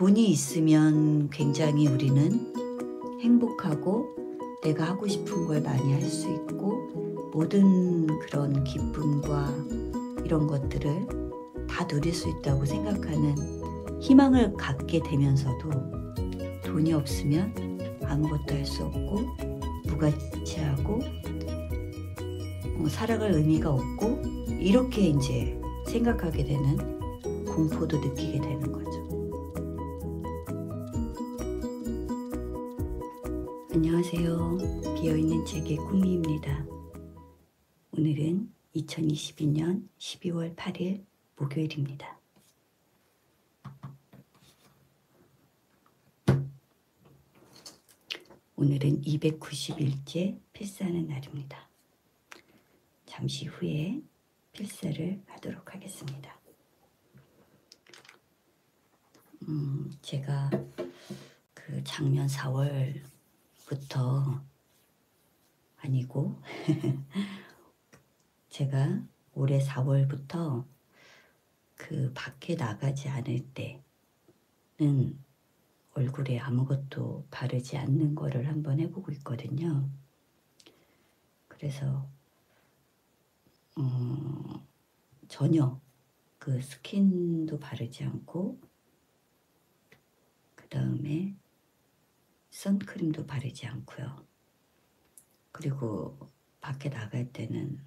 돈이 있으면 굉장히 우리는 행복하고 내가 하고 싶은 걸 많이 할 수 있고 모든 그런 기쁨과 이런 것들을 다 누릴 수 있다고 생각하는 희망을 갖게 되면서도 돈이 없으면 아무것도 할 수 없고 무가치하고 살아갈 의미가 없고 이렇게 이제 생각하게 되는 공포도 느끼게 되는 거죠. 안녕하세요. 비어있는 책의 꾸미입니다. 오늘은 2022년 12월 8일 목요일입니다. 오늘은 290일째 필사하는 날입니다. 잠시 후에 필사를 하도록 하겠습니다. 제가 그 작년 4월부터 아니고 제가 올해 4월부터 그 밖에 나가지 않을 때는 얼굴에 아무것도 바르지 않는 거를 한번 해보고 있거든요. 그래서 전혀 그 스킨도 바르지 않고 그 다음에 선크림도 바르지 않고요. 그리고 밖에 나갈 때는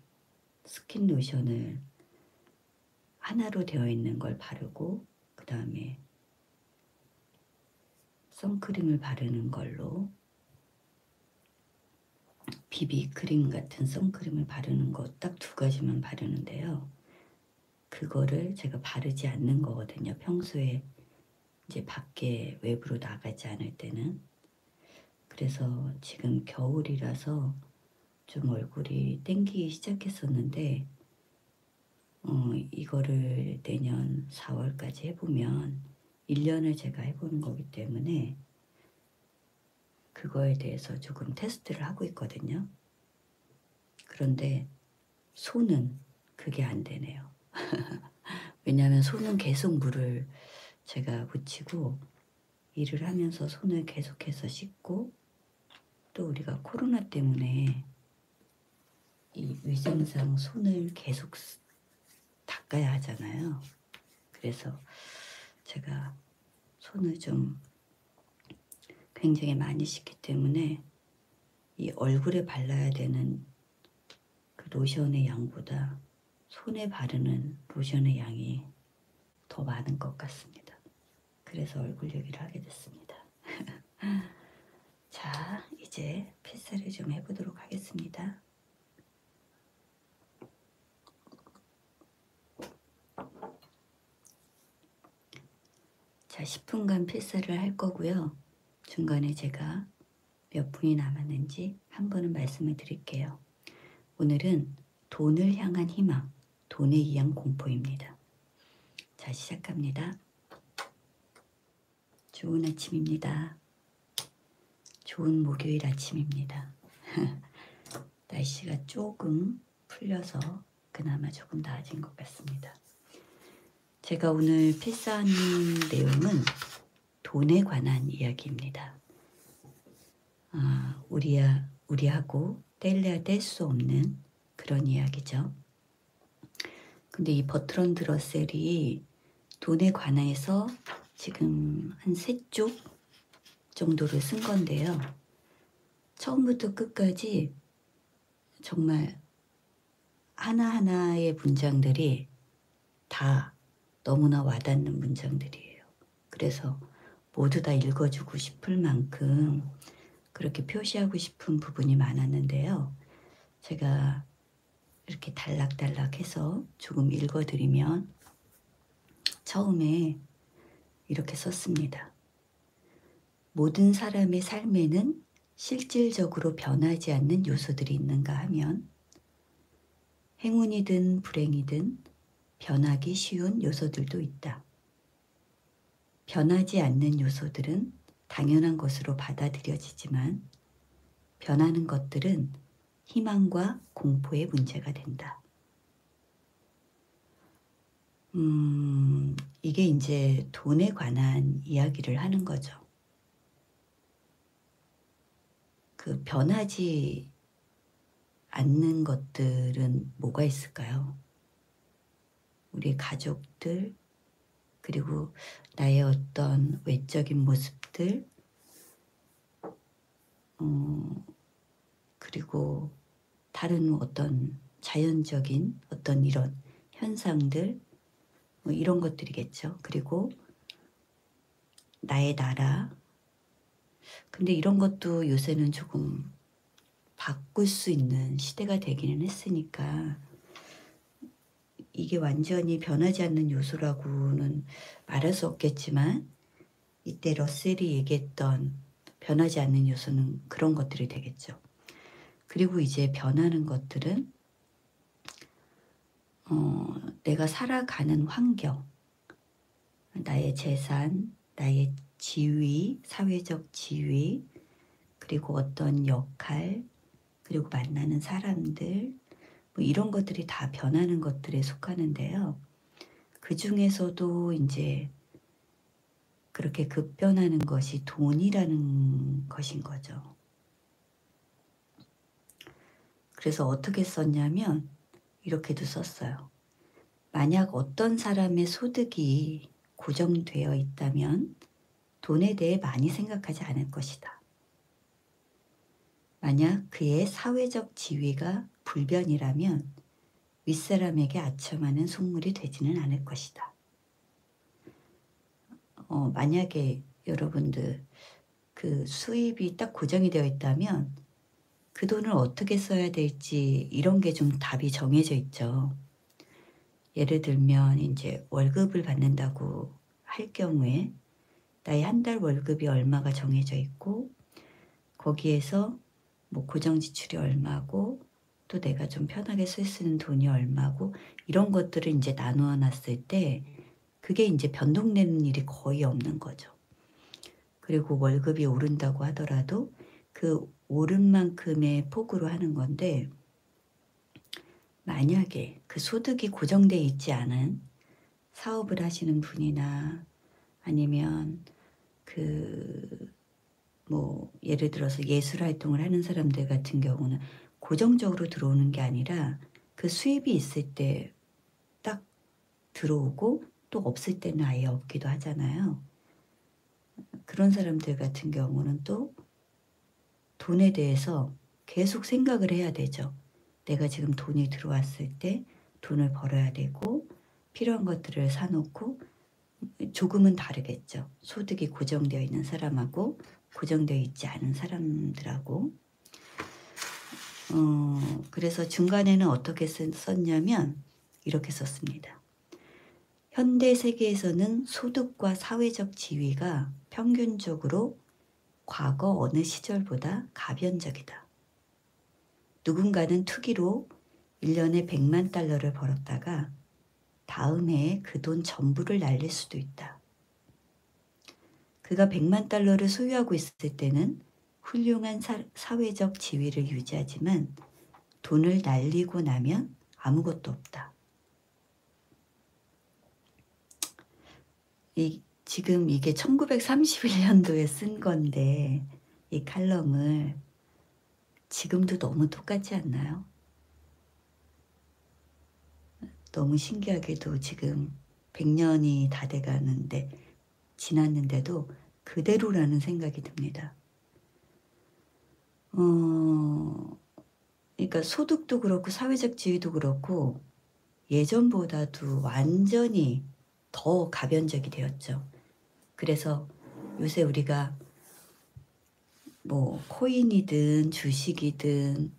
스킨 로션을 하나로 되어 있는 걸 바르고 그 다음에 선크림을 바르는 걸로 비비크림 같은 선크림을 바르는 거 딱 2가지만 바르는데요. 그거를 제가 바르지 않는 거거든요. 평소에 이제 밖에 외부로 나가지 않을 때는. 그래서 지금 겨울이라서 좀 얼굴이 땡기기 시작했었는데 이거를 내년 4월까지 해보면 1년을 제가 해보는 거기 때문에 그거에 대해서 조금 테스트를 하고 있거든요. 그런데 손은 그게 안 되네요. 왜냐하면 손은 계속 물을 제가 묻히고 일을 하면서 손을 계속해서 씻고 또 우리가 코로나 때문에 이 위생상 손을 계속 닦아야 하잖아요. 그래서 제가 손을 좀 굉장히 많이 씻기 때문에 이 얼굴에 발라야 되는 그 로션의 양보다 손에 바르는 로션의 양이 더 많은 것 같습니다. 그래서 얼굴 얘기를 하게 됐습니다. 자, 이제 필사를 좀 해보도록 하겠습니다. 자, 10분간 필사를 할 거고요. 중간에 제가 몇 분이 남았는지 한 번은 말씀을 드릴게요. 오늘은 돈을 향한 희망, 돈에 의한 공포입니다. 자, 시작합니다. 좋은 아침입니다. 좋은 목요일 아침입니다. 날씨가 조금 풀려서 그나마 조금 나아진 것 같습니다. 제가 오늘 필사하는 내용은 돈에 관한 이야기입니다. 우리하고 뗄래야 뗄 수 없는 그런 이야기죠. 근데 이 버트런드 러셀이 돈에 관해서 지금 한 3쪽 정도를 쓴 건데요. 처음부터 끝까지 정말 하나하나의 문장들이 다 너무나 와닿는 문장들이에요. 그래서 모두 다 읽어주고 싶을 만큼 그렇게 표시하고 싶은 부분이 많았는데요. 제가 이렇게 단락단락 해서 조금 읽어드리면 처음에 이렇게 썼습니다. 모든 사람의 삶에는 실질적으로 변하지 않는 요소들이 있는가 하면 행운이든 불행이든 변하기 쉬운 요소들도 있다. 변하지 않는 요소들은 당연한 것으로 받아들여지지만 변하는 것들은 희망과 공포의 문제가 된다. 이게 이제 돈에 관한 이야기를 하는 거죠. 그 변하지 않는 것들은 뭐가 있을까요? 우리 가족들, 그리고 나의 어떤 외적인 모습들, 그리고 다른 어떤 자연적인 어떤 이런 현상들, 뭐 이런 것들이겠죠. 그리고 나의 나라. 근데 이런 것도 요새는 조금 바꿀 수 있는 시대가 되기는 했으니까 이게 완전히 변하지 않는 요소라고는 말할 수 없겠지만, 이때 러셀이 얘기했던 변하지 않는 요소는 그런 것들이 되겠죠. 그리고 이제 변하는 것들은 내가 살아가는 환경, 나의 재산, 나의 지위, 사회적 지위, 그리고 어떤 역할, 그리고 만나는 사람들, 뭐 이런 것들이 다 변하는 것들에 속하는데요. 그 중에서도 이제 그렇게 급변하는 것이 돈이라는 것인 거죠. 그래서 어떻게 썼냐면 이렇게도 썼어요. 만약 어떤 사람의 소득이 고정되어 있다면 돈에 대해 많이 생각하지 않을 것이다. 만약 그의 사회적 지위가 불변이라면 윗사람에게 아첨하는 속물이 되지는 않을 것이다. 만약에 여러분들 그 수입이 딱 고정이 되어 있다면 그 돈을 어떻게 써야 될지 이런 게 좀 답이 정해져 있죠. 예를 들면 이제 월급을 받는다고 할 경우에 나의 한 달 월급이 얼마가 정해져 있고, 거기에서 뭐 고정 지출이 얼마고, 또 내가 좀 편하게 쓸 수 있는 돈이 얼마고, 이런 것들을 이제 나누어 놨을 때 그게 이제 변동되는 일이 거의 없는 거죠. 그리고 월급이 오른다고 하더라도 그 오른 만큼의 폭으로 하는 건데, 만약에 그 소득이 고정되어 있지 않은 사업을 하시는 분이나 아니면 뭐 예를 들어서 예술 활동을 하는 사람들 같은 경우는 고정적으로 들어오는 게 아니라 그 수입이 있을 때 딱 들어오고 또 없을 때는 아예 없기도 하잖아요. 그런 사람들 같은 경우는 또 돈에 대해서 계속 생각을 해야 되죠. 내가 지금 돈이 들어왔을 때 돈을 벌어야 되고, 필요한 것들을 사놓고, 조금은 다르겠죠. 소득이 고정되어 있는 사람하고 고정되어 있지 않은 사람들하고. 그래서 중간에는 어떻게 썼냐면 이렇게 썼습니다. 현대 세계에서는 소득과 사회적 지위가 평균적으로 과거 어느 시절보다 가변적이다. 누군가는 투기로 1년에 100만 달러를 벌었다가 다음 해에 그 돈 전부를 날릴 수도 있다. 그가 100만 달러를 소유하고 있을 때는 훌륭한 사회적 지위를 유지하지만 돈을 날리고 나면 아무것도 없다. 지금 이게 1931년도에 쓴 건데 이 칼럼을 지금도 너무 똑같지 않나요? 너무 신기하게도 지금 100년이 다 돼가는데 지났는데도 그대로라는 생각이 듭니다. 그러니까 소득도 그렇고 사회적 지위도 그렇고 예전보다도 완전히 더 가변적이 되었죠. 그래서 요새 우리가 뭐 코인이든 주식이든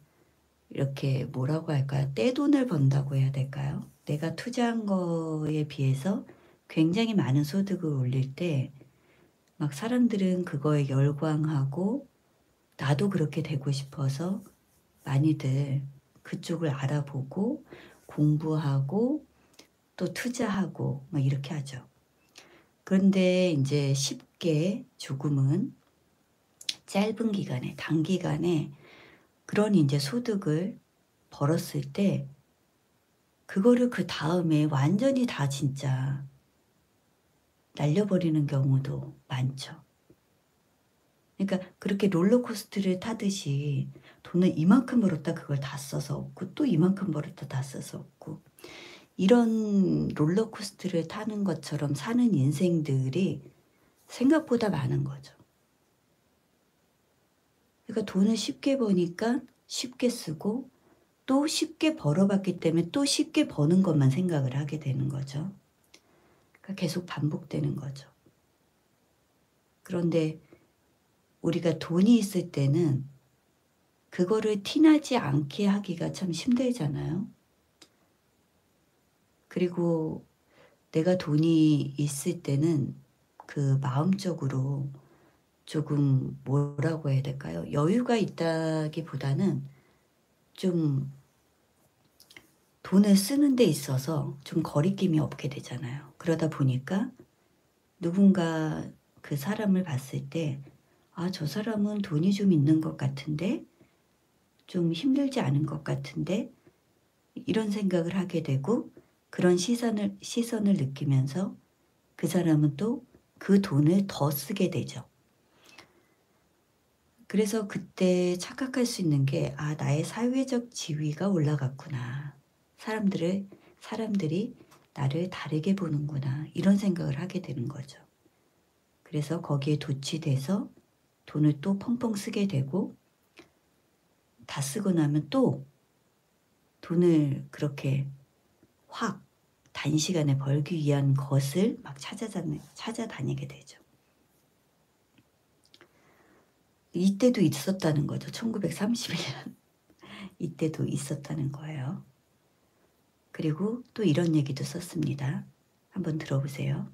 이렇게 뭐라고 할까요? 떼돈을 번다고 해야 될까요? 내가 투자한 거에 비해서 굉장히 많은 소득을 올릴 때 막 사람들은 그거에 열광하고 나도 그렇게 되고 싶어서 많이들 그쪽을 알아보고 공부하고 또 투자하고 막 이렇게 하죠. 그런데 이제 쉽게 조금은 짧은 기간에, 단기간에 그런 이제 소득을 벌었을 때 그거를 그 다음에 완전히 다 진짜 날려버리는 경우도 많죠. 그러니까 그렇게 롤러코스터를 타듯이 돈을 이만큼 벌었다 그걸 다 써서 없고 또 이만큼 벌었다 다 써서 없고 이런 롤러코스터를 타는 것처럼 사는 인생들이 생각보다 많은 거죠. 그러니까 돈을 쉽게 버니까 쉽게 쓰고 또 쉽게 벌어봤기 때문에 또 쉽게 버는 것만 생각을 하게 되는 거죠. 그러니까 계속 반복되는 거죠. 그런데 우리가 돈이 있을 때는 그거를 티나지 않게 하기가 참 힘들잖아요. 그리고 내가 돈이 있을 때는 그 마음적으로 조금 뭐라고 해야 될까요? 여유가 있다기보다는 좀 돈을 쓰는 데 있어서 좀 거리낌이 없게 되잖아요. 그러다 보니까 누군가 그 사람을 봤을 때 아, 저 사람은 돈이 좀 있는 것 같은데 좀 힘들지 않은 것 같은데 이런 생각을 하게 되고 그런 시선을 느끼면서 그 사람은 또 그 돈을 더 쓰게 되죠. 그래서 그때 착각할 수 있는 게 '아 나의 사회적 지위가 올라갔구나. 사람들이 나를 다르게 보는구나.' 이런 생각을 하게 되는 거죠. 그래서 거기에 도취돼서 돈을 또 펑펑 쓰게 되고 다 쓰고 나면 또 돈을 그렇게 확 단시간에 벌기 위한 것을 막 찾아다니게 되죠. 이때도 있었다는 거죠. 1931년 이때도 있었다는 거예요. 그리고 또 이런 얘기도 썼습니다. 한번 들어보세요.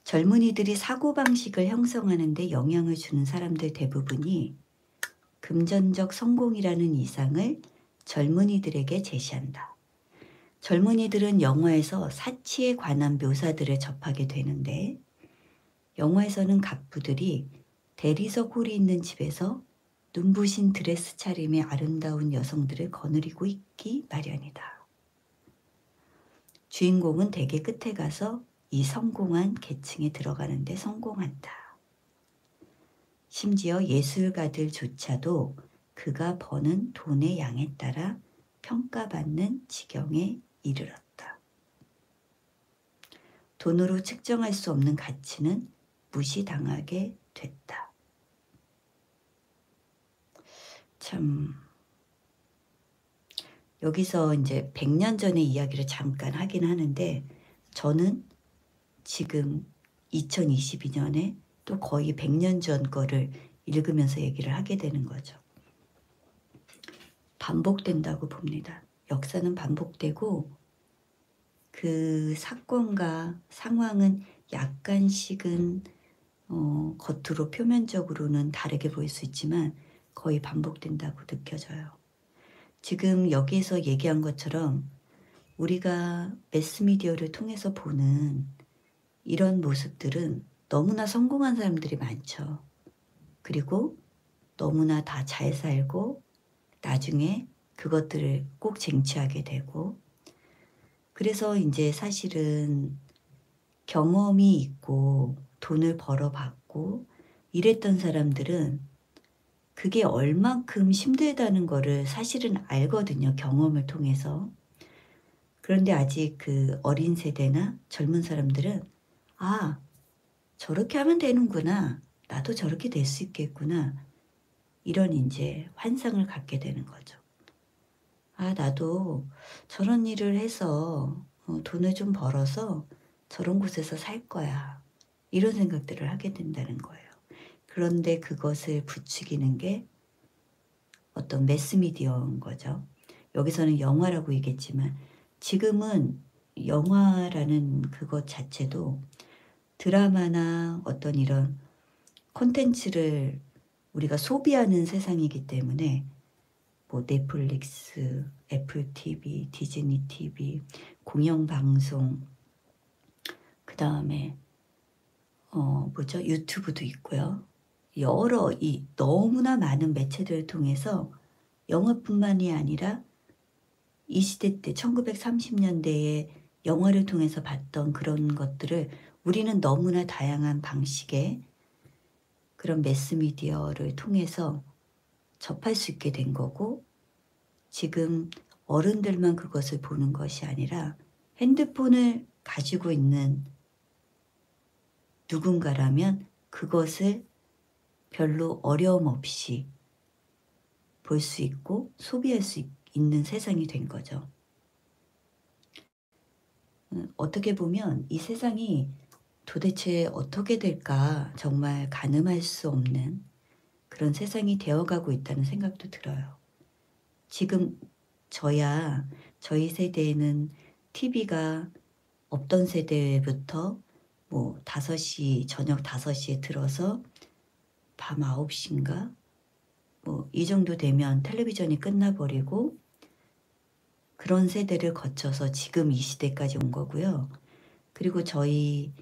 젊은이들이 사고방식을 형성하는 데 영향을 주는 사람들 대부분이 금전적 성공이라는 이상을 젊은이들에게 제시한다. 젊은이들은 영화에서 사치에 관한 묘사들을 접하게 되는데 영화에서는 갑부들이 대리석 홀이 있는 집에서 눈부신 드레스 차림의 아름다운 여성들을 거느리고 있기 마련이다. 주인공은 대개 끝에 가서 이 성공한 계층에 들어가는데 성공한다. 심지어 예술가들조차도 그가 버는 돈의 양에 따라 평가받는 지경에 이르렀다. 돈으로 측정할 수 없는 가치는 무시당하게 됐다. 참 여기서 이제 100년 전의 이야기를 잠깐 하긴 하는데 저는 지금 2022년에 또 거의 100년 전 거를 읽으면서 얘기를 하게 되는 거죠. 반복된다고 봅니다. 역사는 반복되고 그 사건과 상황은 약간씩은 겉으로 표면적으로는 다르게 보일 수 있지만 거의 반복된다고 느껴져요. 지금 여기에서 얘기한 것처럼 우리가 매스미디어를 통해서 보는 이런 모습들은 너무나 성공한 사람들이 많죠. 그리고 너무나 다 잘 살고 나중에 그것들을 꼭 쟁취하게 되고 그래서 이제 사실은 경험이 있고 돈을 벌어봤고 이랬던 사람들은 그게 얼만큼 힘들다는 거를 사실은 알거든요. 경험을 통해서. 그런데 아직 그 어린 세대나 젊은 사람들은 아, 저렇게 하면 되는구나. 나도 저렇게 될 수 있겠구나. 이런 이제 환상을 갖게 되는 거죠. 아, 나도 저런 일을 해서 돈을 좀 벌어서 저런 곳에서 살 거야. 이런 생각들을 하게 된다는 거예요. 그런데 그것을 부추기는 게 어떤 매스미디어인 거죠. 여기서는 영화라고 얘기했지만 지금은 영화라는 그것 자체도 드라마나 어떤 이런 콘텐츠를 우리가 소비하는 세상이기 때문에 뭐 넷플릭스, 애플 TV, 디즈니 TV, 공영방송, 그 다음에 유튜브도 있고요. 여러 이 너무나 많은 매체들을 통해서 영화뿐만이 아니라 이 시대 때 1930년대에 영화를 통해서 봤던 그런 것들을 우리는 너무나 다양한 방식의 그런 매스미디어를 통해서 접할 수 있게 된 거고, 지금 어른들만 그것을 보는 것이 아니라 핸드폰을 가지고 있는 누군가라면 그것을 별로 어려움 없이 볼 수 있고 소비할 수 있는 세상이 된 거죠. 어떻게 보면 이 세상이 도대체 어떻게 될까 정말 가늠할 수 없는 그런 세상이 되어가고 있다는 생각도 들어요. 지금 저희 세대에는 TV가 없던 세대부터 뭐 5시, 저녁 5시에 들어서 밤 9시인가? 뭐 이 정도 되면 텔레비전이 끝나버리고 그런 세대를 거쳐서 지금 이 시대까지 온 거고요. 그리고 저희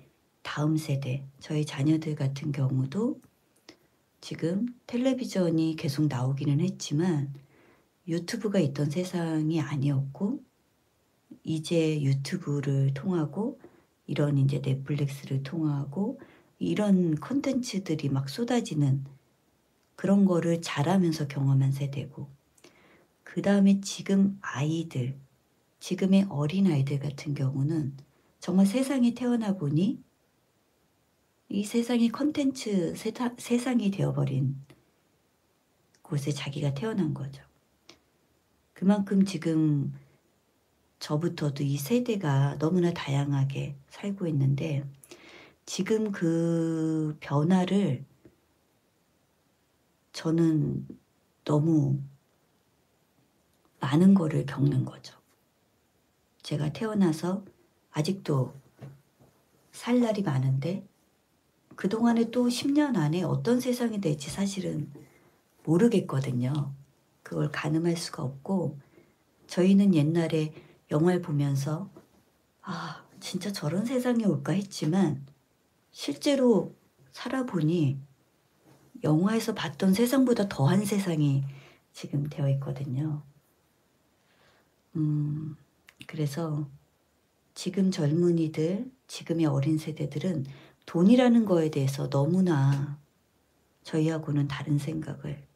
다음 세대, 저희 자녀들 같은 경우도 지금 텔레비전이 계속 나오기는 했지만 유튜브가 있던 세상이 아니었고, 이제 유튜브를 통하고 이런 이제 넷플릭스를 통하고 이런 콘텐츠들이 막 쏟아지는 그런 거를 자라면서 경험한 세대고, 그 다음에 지금 아이들, 지금의 어린아이들 같은 경우는 정말 세상에 태어나 보니 이 세상이 콘텐츠 세상이 되어버린 곳에 자기가 태어난 거죠. 그만큼 지금 저부터도 이 세대가 너무나 다양하게 살고 있는데, 지금 그 변화를 저는 너무 많은 거를 겪는 거죠. 제가 태어나서 아직도 살 날이 많은데 그동안에 또 10년 안에 어떤 세상이 될지 사실은 모르겠거든요. 그걸 가늠할 수가 없고, 저희는 옛날에 영화를 보면서 아, 진짜 저런 세상이 올까 했지만 실제로 살아보니 영화에서 봤던 세상보다 더한 세상이 지금 되어 있거든요. 그래서 지금 젊은이들, 지금의 어린 세대들은 돈이라는 거에 대해서 너무나 저희하고는 다른 생각을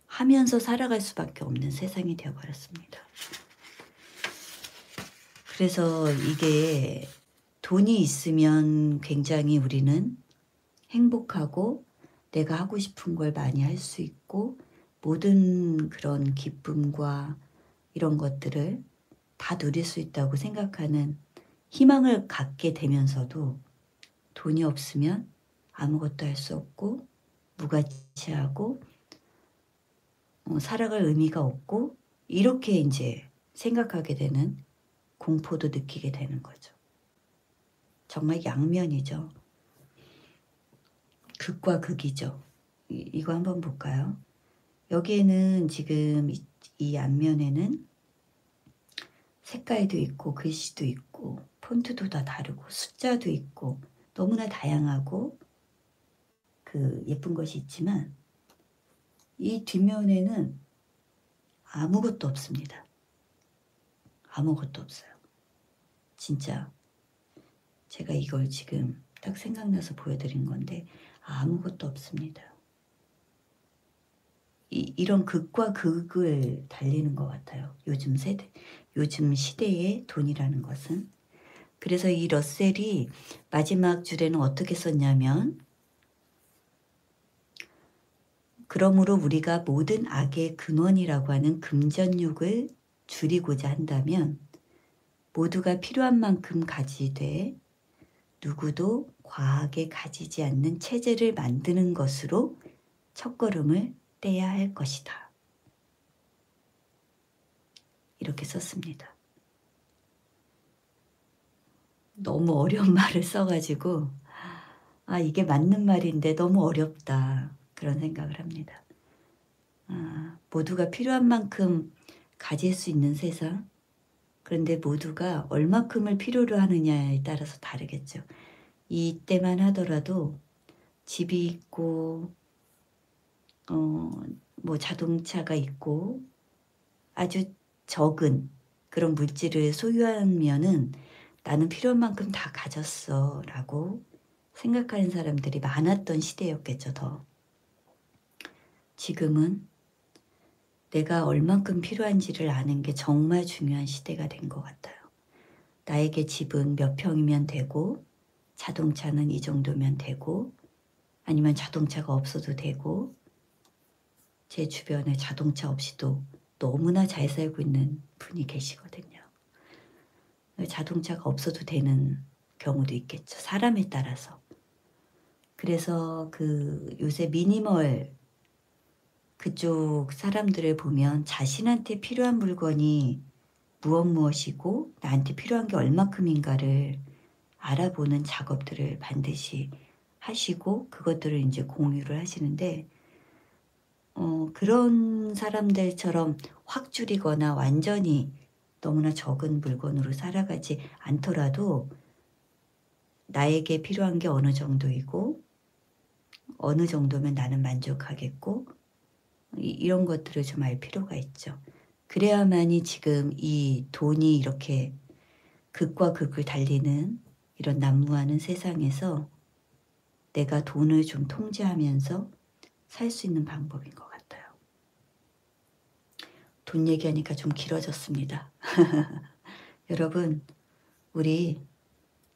하면서 살아갈 수밖에 없는 세상이 되어버렸습니다. 그래서 이게 돈이 있으면 굉장히 우리는 행복하고 내가 하고 싶은 걸 많이 할 수 있고 모든 그런 기쁨과 이런 것들을 다 누릴 수 있다고 생각하는 희망을 갖게 되면서도, 돈이 없으면 아무것도 할 수 없고 무가치하고 살아갈 의미가 없고 이렇게 이제 생각하게 되는 공포도 느끼게 되는 거죠. 정말 양면이죠. 극과 극이죠. 이거 한번 볼까요? 여기에는 지금 이 앞면에는 색깔도 있고 글씨도 있고 폰트도 다 다르고 숫자도 있고 너무나 다양하고 그 예쁜 것이 있지만, 이 뒷면에는 아무것도 없습니다. 아무것도 없어요. 진짜 제가 이걸 지금 딱 생각나서 보여드린 건데 아무것도 없습니다. 이런 극과 극을 달리는 것 같아요. 요즘 시대의 돈이라는 것은. 그래서 이 러셀이 마지막 줄에는 어떻게 썼냐면, 그러므로 우리가 모든 악의 근원이라고 하는 금전욕을 줄이고자 한다면 모두가 필요한 만큼 가지되 누구도 과하게 가지지 않는 체제를 만드는 것으로 첫걸음을 떼야 할 것이다. 이렇게 썼습니다. 너무 어려운 말을 써가지고 이게 맞는 말인데 너무 어렵다, 그런 생각을 합니다. 모두가 필요한 만큼 가질 수 있는 세상, 그런데 모두가 얼마큼을 필요로 하느냐에 따라서 다르겠죠. 이때만 하더라도 집이 있고 뭐 자동차가 있고 아주 적은 그런 물질을 소유하면은 '나는 필요한 만큼 다 가졌어.' 라고 생각하는 사람들이 많았던 시대였겠죠 더. 지금은 내가 얼만큼 필요한지를 아는 게 정말 중요한 시대가 된 것 같아요. 나에게 집은 몇 평이면 되고 자동차는 이 정도면 되고 아니면 자동차가 없어도 되고 제 주변에 자동차 없이도 너무나 잘 살고 있는 분이 계시거든요. 자동차가 없어도 되는 경우도 있겠죠. 사람에 따라서. 그래서 그 요새 미니멀 그쪽 사람들을 보면 자신한테 필요한 물건이 무엇이고 나한테 필요한 게 얼마큼인가를 알아보는 작업들을 반드시 하시고 그것들을 이제 공유를 하시는데 그런 사람들처럼 확 줄이거나 완전히 너무나 적은 물건으로 살아가지 않더라도 나에게 필요한 게 어느 정도이고 어느 정도면 나는 만족하겠고 이런 것들을 좀 알 필요가 있죠. 그래야만이 지금 이 돈이 이렇게 극과 극을 달리는 이런 난무하는 세상에서 내가 돈을 좀 통제하면서 살 수 있는 방법인 것 같아요. 돈 얘기하니까 좀 길어졌습니다. 여러분, 우리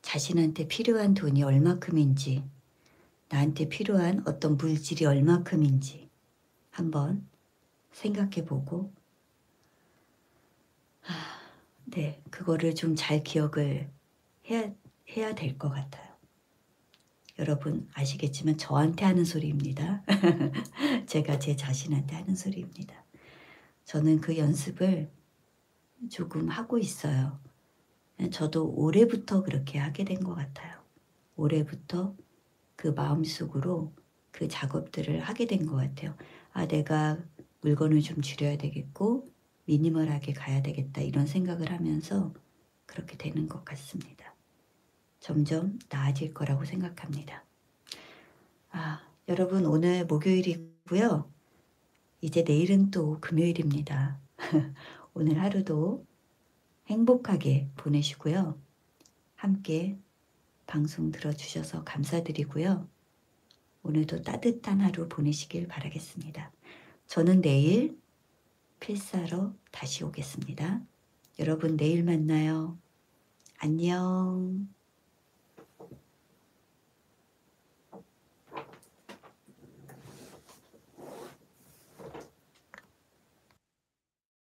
자신한테 필요한 돈이 얼마큼인지, 나한테 필요한 어떤 물질이 얼마큼인지 한번 생각해 보고, 네, 그거를 좀 잘 기억을 해야 될 것 같아요. 여러분 아시겠지만 저한테 하는 소리입니다. 제가 제 자신한테 하는 소리입니다. 저는 그 연습을 조금 하고 있어요. 저도 올해부터 그렇게 하게 된 것 같아요. 올해부터 그 마음속으로 그 작업들을 하게 된 것 같아요. 아, 내가 물건을 좀 줄여야 되겠고 미니멀하게 가야 되겠다 이런 생각을 하면서 그렇게 되는 것 같습니다. 점점 나아질 거라고 생각합니다. 여러분 오늘 목요일이고요. 이제 내일은 또 금요일입니다. 오늘 하루도 행복하게 보내시고요. 함께 방송 들어주셔서 감사드리고요. 오늘도 따뜻한 하루 보내시길 바라겠습니다. 저는 내일 필사로 다시 오겠습니다. 여러분 내일 만나요. 안녕.